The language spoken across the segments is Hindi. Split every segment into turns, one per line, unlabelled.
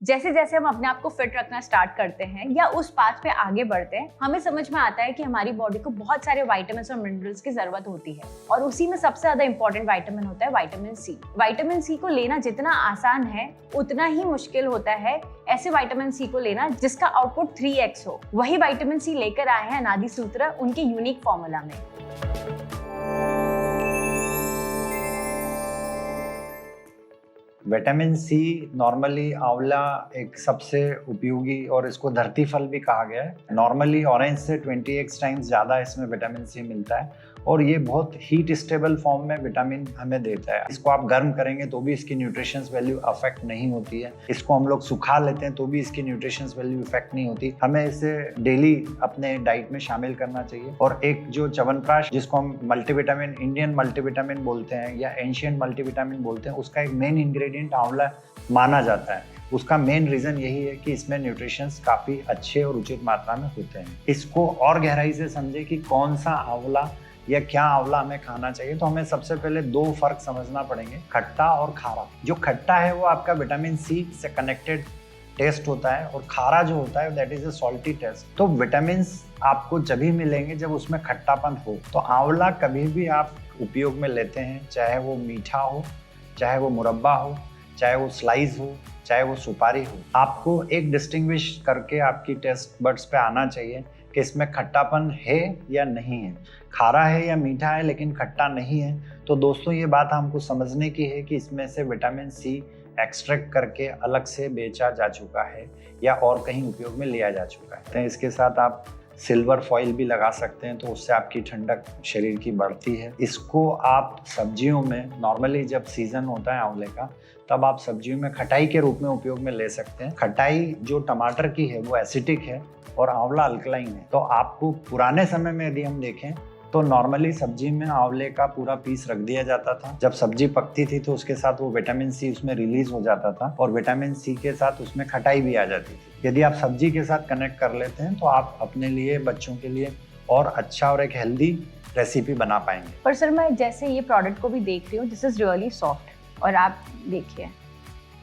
जैसे जैसे हम अपने आप को फिट रखना स्टार्ट करते हैं या उस पाथ पे आगे बढ़ते हैं, हमें समझ में आता है कि हमारी बॉडी को बहुत सारे विटामिन और मिनरल्स की जरूरत होती है और उसी में सबसे ज्यादा इंपॉर्टेंट विटामिन होता है विटामिन सी। विटामिन सी को लेना जितना आसान है उतना ही मुश्किल होता है ऐसे विटामिन सी को लेना जिसका आउटपुट 3x हो। वही विटामिन सी लेकर आए हैं अनादि सूत्र उनके यूनिक फॉर्मूला में।
विटामिन सी नॉर्मली आंवला एक सबसे उपयोगी और इसको धरती फल भी कहा गया है। नॉर्मली ऑरेंज से 20x टाइम्स ज़्यादा इसमें विटामिन सी मिलता है और ये बहुत हीट स्टेबल फॉर्म में विटामिन हमें देता है। इसको आप गर्म करेंगे तो भी इसकी न्यूट्रिशंस वैल्यू अफेक्ट नहीं होती है। इसको हम लोग सुखा लेते हैं तो भी इसकी न्यूट्रिशंस वैल्यू इफेक्ट नहीं होती। हमें इसे डेली अपने डाइट में शामिल करना चाहिए। और एक जो च्यवनप्राश जिसको हम मल्टीविटामिन, इंडियन मल्टीविटामिन बोलते हैं या एंशियंट मल्टीविटामिन बोलते हैं, उसका एक मेन इंग्रेडिएंट आंवला माना जाता है। उसका मेन रीजन यही है कि इसमें न्यूट्रिशंस काफी अच्छे और उचित मात्रा में होते हैं। इसको और गहराई से समझे कि कौन सा आंवला या क्या आंवला हमें खाना चाहिए, तो हमें सबसे पहले दो फर्क समझना पड़ेंगे, खट्टा और खारा। जो खट्टा है वो आपका विटामिन सी से कनेक्टेड टेस्ट होता है और खारा जो होता है that is a salty taste. तो विटामिन आपको जब भी मिलेंगे जब उसमें खट्टापन हो। तो आंवला कभी भी आप उपयोग में लेते हैं, चाहे वो मीठा हो, चाहे वो मुरब्बा हो, चाहे वो स्लाइस हो, चाहे वो सुपारी हो, आपको एक डिस्टिंग्विश करके आपकी टेस्ट बड्स पे आना चाहिए कि इसमें खट्टापन है या नहीं है, खारा है या मीठा है लेकिन खट्टा नहीं है। तो दोस्तों ये बात हमको समझने की है कि इसमें से विटामिन सी एक्सट्रैक्ट करके अलग से बेचा जा चुका है या और कहीं उपयोग में लिया जा चुका है। तो इसके साथ आप सिल्वर फॉइल भी लगा सकते हैं तो उससे आपकी ठंडक शरीर की बढ़ती है। इसको आप सब्जियों में, नॉर्मली जब सीजन होता है आंवले का, तब आप सब्जियों में खटाई के रूप में उपयोग में ले सकते हैं। खटाई जो टमाटर की है वो एसिडिक है और आंवला अल्कलाइन है। तो आपको पुराने समय में यदि हम देखें तो नॉर्मली सब्जी में आंवले का पूरा पीस रख दिया जाता था। जब सब्जी पकती थी तो उसके साथ वो विटामिन सी उसमें रिलीज हो जाता था और विटामिन सी के साथ उसमें खटाई भी आ जाती थी। यदि आप सब्जी के साथ कनेक्ट कर लेते हैं तो आप अपने लिए, बच्चों के लिए और अच्छा और एक हेल्दी रेसिपी बना पाएंगे।
पर सर मैं जैसे ये प्रोडक्ट को भी देख रही हूँ, दिस इज रियली सॉफ्ट, और आप देखिए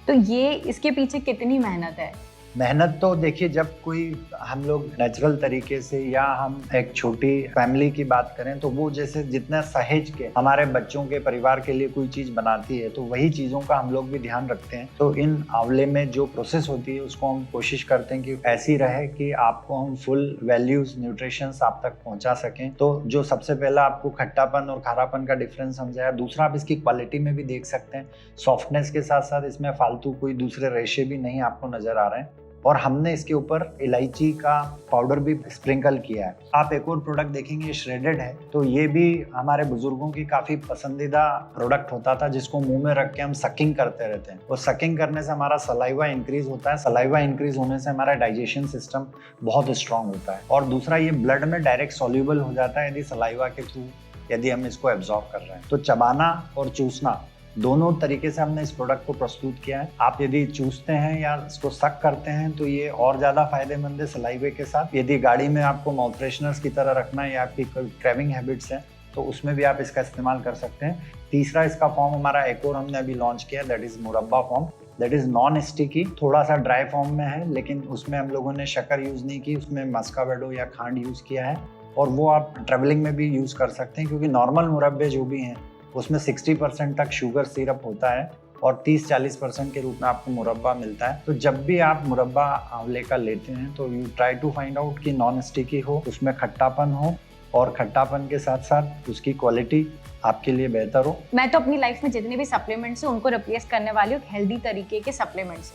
तो ये इसके पीछे कितनी मेहनत है।
मेहनत तो देखिए, जब कोई हम लोग नेचुरल तरीके से या हम एक छोटी फैमिली की बात करें तो वो जैसे जितना सहेज के हमारे बच्चों के परिवार के लिए कोई चीज बनाती है तो वही चीजों का हम लोग भी ध्यान रखते हैं। तो इन आंवले में जो प्रोसेस होती है उसको हम कोशिश करते हैं कि ऐसी रहे कि आपको हम फुल वैल्यूज, न्यूट्रिशंस आप तक पहुंचा सकें। तो जो सबसे पहला आपको खट्टापन और खारापन का डिफरेंस समझाया, दूसरा आप इसकी क्वालिटी में भी देख सकते हैं। सॉफ्टनेस के साथ साथ इसमें फालतू कोई दूसरे रेशे भी नहीं आपको नजर आ रहे हैं और हमने इसके ऊपर इलायची का पाउडर भी स्प्रिंकल किया है। आप एक और प्रोडक्ट देखेंगे, श्रेडेड है, तो ये भी हमारे बुजुर्गों की काफी पसंदीदा प्रोडक्ट होता था जिसको मुंह में रख के हम सकिंग करते रहते हैं। और सकिंग करने से हमारा सलाइवा इंक्रीज होता है। सलाइवा इंक्रीज होने से हमारा डाइजेशन सिस्टम बहुत स्ट्रांग होता है। और दूसरा, ये ब्लड में डायरेक्ट सॉल्यूबल हो जाता है यदि सलाइवा के थ्रू यदि हम इसको एब्जॉर्ब कर रहे हैं। तो चबाना और चूसना दोनों तरीके से हमने इस प्रोडक्ट को प्रस्तुत किया है। आप यदि चूसते हैं या इसको सक करते हैं तो ये और ज़्यादा फायदेमंद है सलाइवे के साथ। यदि गाड़ी में आपको माउथ फ्रेशनर्स की तरह रखना है या आपकी क्रेविंग हैबिट्स हैं तो उसमें भी आप इसका इस्तेमाल कर सकते हैं। तीसरा इसका फॉर्म हमारा एक और हमने अभी लॉन्च किया, दैट इज़ मुरब्बा form. That is non sticky, थोड़ा सा ड्राई फॉर्म में है लेकिन उसमें हम लोगों ने शक्कर यूज़ नहीं की, उसमें मस्कावेडो या खांड यूज़ किया है। और वो आप ट्रेवलिंग में भी यूज़ कर सकते हैं क्योंकि नॉर्मल मुरब्बे जो भी हैं उसमें 60% तक शुगर सिरप होता है और 30-40% के रूप में आपको मुरब्बा मिलता है। तो जब भी आप मुरब्बा आंवले का लेते हैं तो you try to find out कि नॉन स्टिकी हो, उसमें खट्टापन हो और खट्टापन के साथ साथ उसकी क्वालिटी आपके लिए बेहतर हो।
मैं तो अपनी लाइफ में जितने भी सप्लीमेंट्स हैं उनको रिप्लेस करने वाली हूँ हेल्दी तरीके के सप्लीमेंट्स।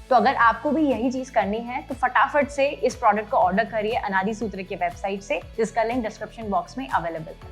तो अगर आपको भी यही चीज करनी है तो फटाफट से इस प्रोडक्ट को ऑर्डर करिए अनादि सूत्र की वेबसाइट से, जिसका लिंक डिस्क्रिप्शन बॉक्स में अवेलेबल है।